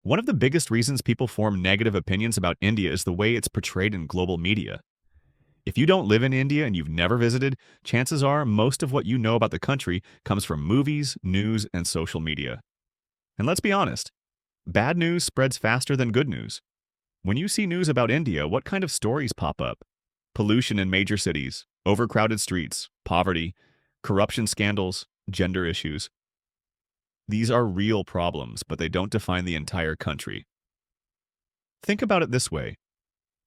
One of the biggest reasons people form negative opinions about India is the way it's portrayed in global media. If you don't live in India and you've never visited, chances are most of what you know about the country comes from movies, news, and social media. And let's be honest, bad news spreads faster than good news. When you see news about India, what kind of stories pop up? Pollution in major cities, overcrowded streets, poverty, corruption scandals, gender issues. These are real problems, but they don't define the entire country. Think about it this way.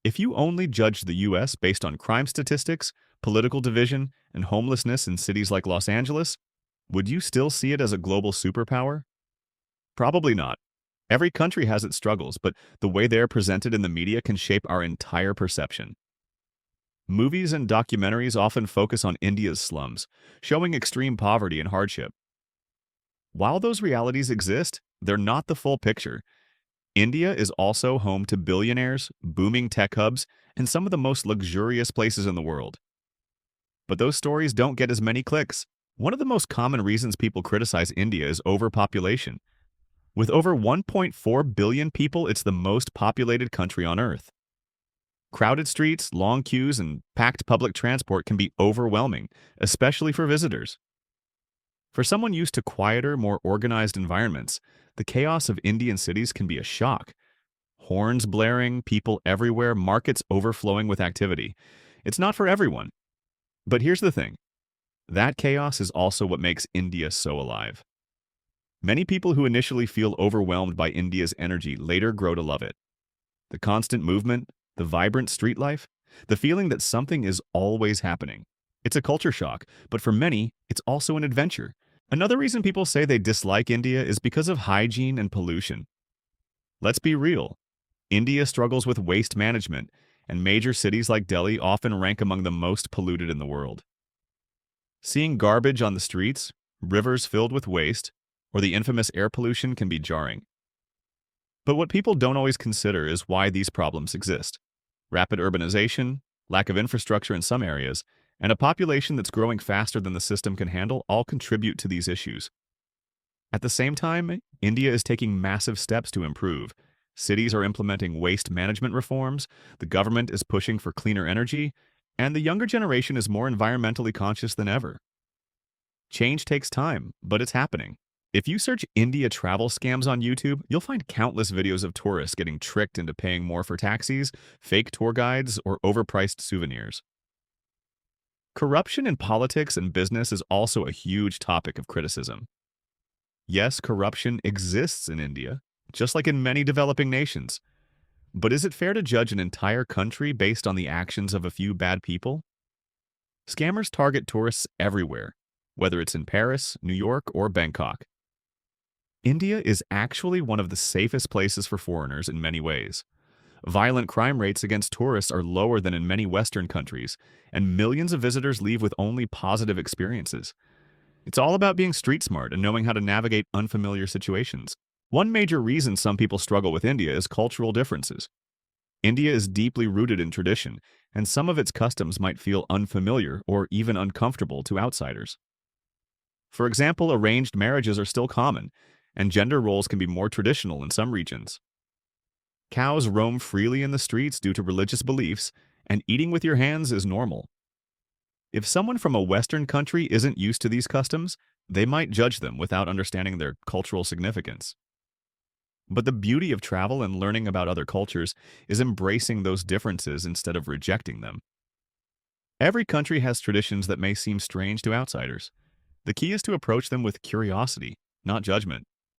If you only judged the US based on crime statistics, political division, and homelessness in cities like Los Angeles, would you still see it as a global superpower? Probably not. Every country has its struggles, but the way they're presented in the media can shape our entire perception. Movies and documentaries often focus on India's slums, showing extreme poverty and hardship. While those realities exist, they're not the full picture. India is also home to billionaires, booming tech hubs, and some of the most luxurious places in the world. But those stories don't get as many clicks. One of the most common reasons people criticize India is overpopulation. With over 1.4 billion people, it's the most populated country on Earth. Crowded streets, long queues, and packed public transport can be overwhelming, especially for visitors. For someone used to quieter, more organized environments, the chaos of Indian cities can be a shock. Horns blaring, people everywhere, markets overflowing with activity. It's not for everyone. But here's the thing. That chaos is also what makes India so alive. Many people who initially feel overwhelmed by India's energy later grow to love it. The constant movement, the vibrant street life, the feeling that something is always happening. It's a culture shock, but for many, it's also an adventure. Another reason people say they dislike India is because of hygiene and pollution. Let's be real. India struggles with waste management, and major cities like Delhi often rank among the most polluted in the world. Seeing garbage on the streets, rivers filled with waste, or the infamous air pollution can be jarring. But what people don't always consider is why these problems exist. Rapid urbanization, lack of infrastructure in some areas, and a population that's growing faster than the system can handle all contribute to these issues. At the same time, India is taking massive steps to improve. Cities are implementing waste management reforms, the government is pushing for cleaner energy, and the younger generation is more environmentally conscious than ever. Change takes time, but it's happening. If you search India travel scams on YouTube, you'll find countless videos of tourists getting tricked into paying more for taxis, fake tour guides, or overpriced souvenirs. Corruption in politics and business is also a huge topic of criticism. Yes, corruption exists in India, just like in many developing nations. But is it fair to judge an entire country based on the actions of a few bad people? Scammers target tourists everywhere, whether it's in Paris, New York, or Bangkok. India is actually one of the safest places for foreigners in many ways. Violent crime rates against tourists are lower than in many Western countries, and millions of visitors leave with only positive experiences. It's all about being street smart and knowing how to navigate unfamiliar situations. One major reason some people struggle with India is cultural differences. India is deeply rooted in tradition, and some of its customs might feel unfamiliar or even uncomfortable to outsiders. For example, arranged marriages are still common, and gender roles can be more traditional in some regions. Cows roam freely in the streets due to religious beliefs, and eating with your hands is normal. If someone from a Western country isn't used to these customs, they might judge them without understanding their cultural significance. But the beauty of travel and learning about other cultures is embracing those differences instead of rejecting them. Every country has traditions that may seem strange to outsiders. The key is to approach them with curiosity, not judgment.